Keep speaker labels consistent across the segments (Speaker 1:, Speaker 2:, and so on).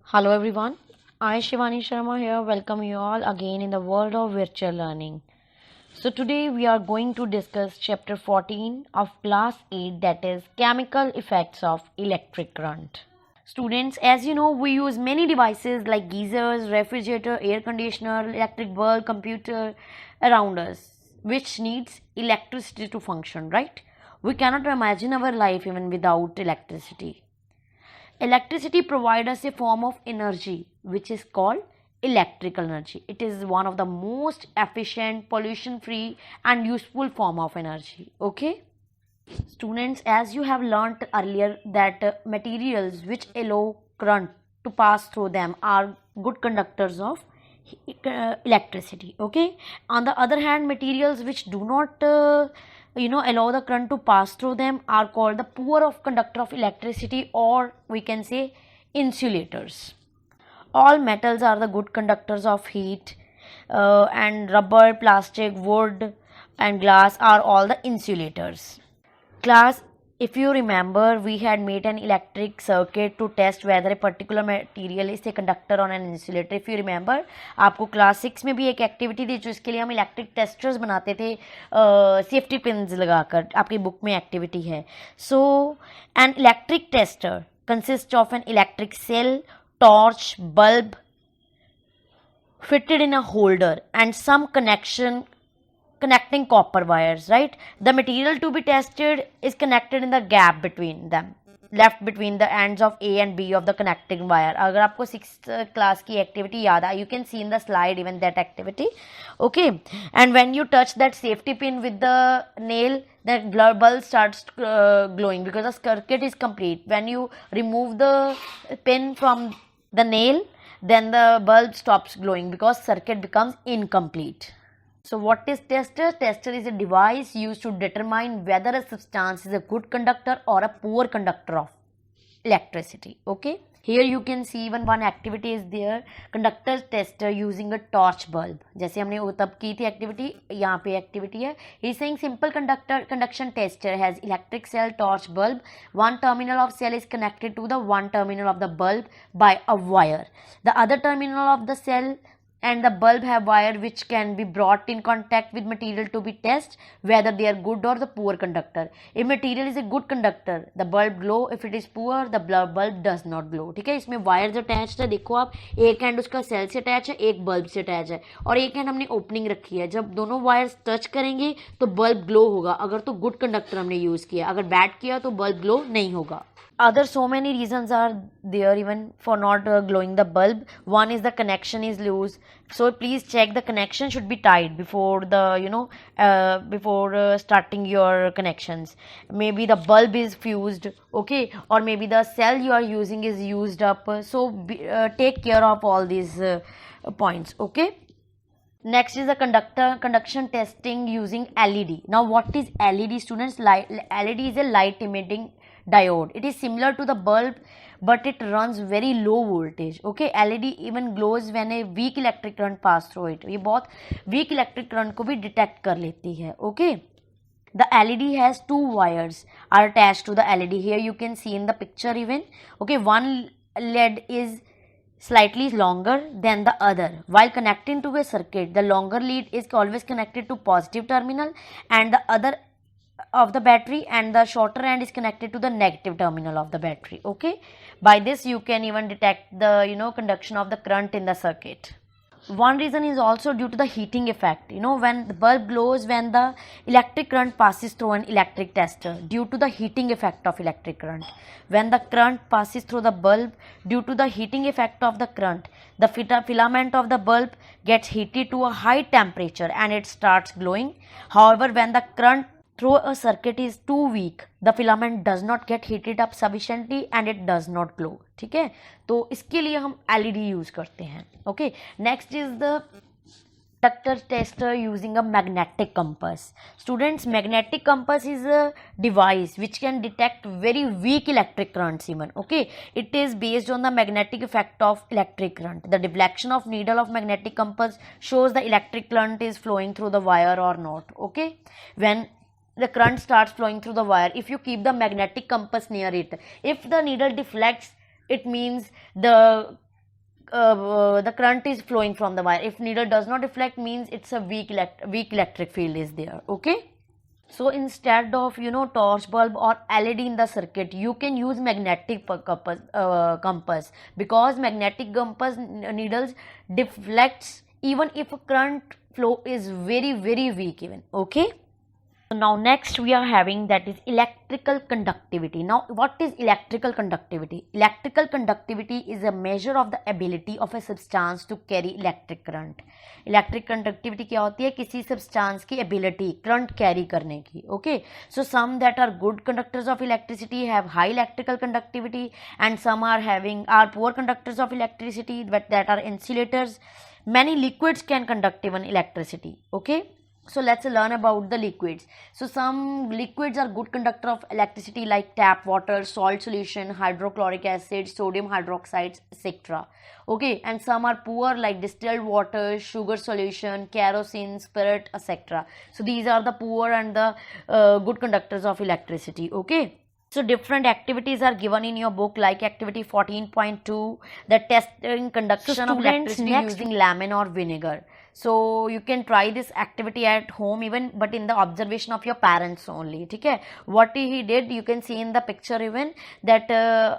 Speaker 1: Hello everyone, I Shivani Sharma here. Welcome you all again in the world of virtual learning. So today we are going to discuss chapter 14 of class 8, that is chemical effects of electric current. Students, as you know, we use many devices like geysers, refrigerator, air conditioner, electric bulb, computer around us, which needs electricity to function, right? We cannot imagine our life even without electricity. Electricity provides us a form of energy which is called electrical energy. It is one of the most efficient, pollution free and useful form of energy. Okay? Students, as you have learnt earlier that materials which allow current to pass through them are good conductors of electricity. Okay, on the other hand, materials which do not allow the current to pass through them are called the poor of conductor of electricity, or we can say insulators. All metals are the good conductors of heat, and rubber, plastic, wood and glass are all the insulators. Class, if you remember, we had made an electric circuit to test whether a particular material is a conductor or an insulator. If you remember, आपको class 6 में भी एक activity थी जिसके लिए हम electric testers बनाते थे सेफ्टी पिन्स लगाकर. आपकी बुक में एक्टिविटी है. So an electric tester consist of an electric cell, torch, bulb fitted in a holder and some connecting copper wires, right? The material to be tested is connected in the gap between them, left between the ends of A and B of the connecting wire. अगर आपको 6th class की activity याद है, you can see in the slide even that activity. Okay, and when you touch that safety pin with the nail, the bulb starts glowing because the circuit is complete. When you remove the pin from the nail, then the bulb stops glowing because circuit becomes incomplete. So what is tester? Tester is a device used to determine whether a substance is a good conductor or a poor conductor of electricity. Okay, here you can see even one activity is there, conductor tester using a torch bulb. जैसे हमने वो तब की थी activity, यहाँ पे activity है. He is saying simple conduction tester has electric cell, torch bulb. One terminal of cell is connected to the one terminal of the bulb by a wire. The other terminal of the cell and the bulb have wire which can be brought in contact with material to be tested whether they are good or the poor conductor. If material is a good conductor, the bulb glow. If it is poor, the bulb does not glow. ठीक है, इसमें wires attached है. देखो आप, एक hand उसका cell से attach है, एक बल्ब से अटैच है, और एक हैंड हमने ओपनिंग रखी है. जब दोनों वायर्स टच करेंगे तो बल्ब ग्लो होगा अगर तो गुड कंडक्टर हमने यूज किया. अगर बैड किया तो बल्ब ग्लो नहीं होगा. Other so many reasons are there even for not glowing the bulb. One is the connection is loose, so please check the connection should be tight before the starting your connections. Maybe the bulb is fused, okay, or maybe the cell you are using is used up. So take care of all these points. Okay, next is the conduction testing using LED. Now what is LED, students? LED is a light emitting diode. It is similar to the bulb but it runs very low voltage. Okay, LED even glows when a weak electric current pass through it. ये बहुत weak electric current को भी detect कर लेती है. Okay, the LED has two wires are attached to the LED. Here you can see in the picture even. Okay, one lead is slightly longer than the other. While connecting to a circuit, the longer lead is always connected to positive terminal and the other of the battery, and the shorter end is connected to the negative terminal of the battery. Okay, by this you can even detect the conduction of the current in the circuit. One reason is also due to the heating effect. When the bulb glows when the electric current passes through an electric tester due to the heating effect of electric current. When the current passes through the bulb due to the heating effect of the current, the filament of the bulb gets heated to a high temperature and it starts glowing. However, when the current through a circuit is too weak, the filament does not get heated up sufficiently and it does not glow. ठीक है, तो इसके लिए हम LED use करते हैं. Okay, next is the conductor tester using a magnetic compass. Students, magnetic compass is a device which can detect very weak electric currents even. Okay, it is based on the magnetic effect of electric current. The deflection of needle of magnetic compass shows the electric current is flowing through the wire or not. Okay, when the current starts flowing through the wire, if you keep the magnetic compass near it, if the needle deflects, it means the the current is flowing from the wire. If needle does not deflect, means it's a weak electric field is there. Okay. So instead of torch bulb or LED in the circuit, you can use magnetic compass, because magnetic compass needles deflects even if current flow is very weak even. Okay. Now next we are having, that is electrical conductivity. Now what is electrical conductivity? Electrical conductivity is a measure of the ability of a substance to carry electric current. Electric conductivity क्या होती है? किसी substance की ability current carry करने की. Okay, so some that are good conductors of electricity have high electrical conductivity, and some are poor conductors of electricity, but that are insulators. Many liquids can conduct even electricity. Okay. So let's learn about the liquids. So some liquids are good conductor of electricity, like tap water, salt solution, hydrochloric acid, sodium hydroxide, etc. Okay, and some are poor, like distilled water, sugar solution, kerosene, spirit, etc. So these are the poor and the good conductors of electricity. Okay. So different activities are given in your book, like activity 14.2, the testing conduction of electricity using lemon or vinegar. So you can try this activity at home even, but in the observation of your parents only. Okay, what he did, you can see in the picture even, that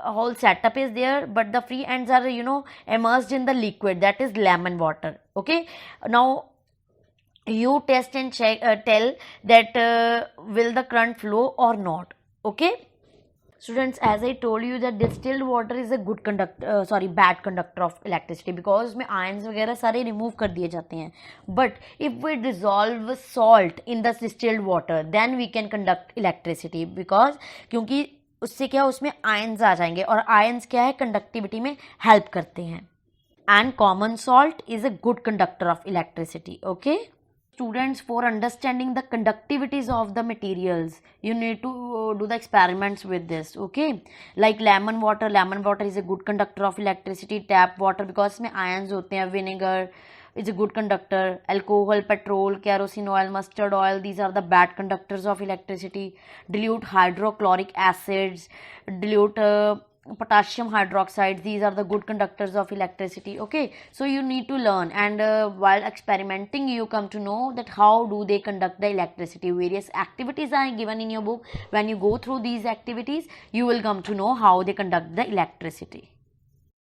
Speaker 1: whole setup is there, but the free ends are immersed in the liquid, that is lemon water. Okay, now you test and check, tell that will the current flow or not. Okay. Students, as I told you that distilled water is a good bad conductor of electricity, because उसमें ions वगैरह सारे remove कर दिए जाते हैं. But if we dissolve salt in the distilled water, then we can conduct electricity, because क्योंकि उससे क्या, उसमें ions आ जाएंगे, और ions क्या है, conductivity में help करते हैं. And common salt is a good conductor of electricity. Okay. Students, for understanding the conductivities of the materials, you need to do the experiments with this. Okay, like lemon water is a good conductor of electricity. Tap water, because में ions होते हैं. Vinegar is a good conductor. Alcohol, petrol, kerosene oil, mustard oil, these are the bad conductors of electricity. Dilute hydrochloric acids, dilute potassium hydroxide, these are the good conductors of electricity. Okay, so you need to learn, and while experimenting you come to know that how do they conduct the electricity. Various activities are given in your book. When you go through these activities, you will come to know how they conduct the electricity.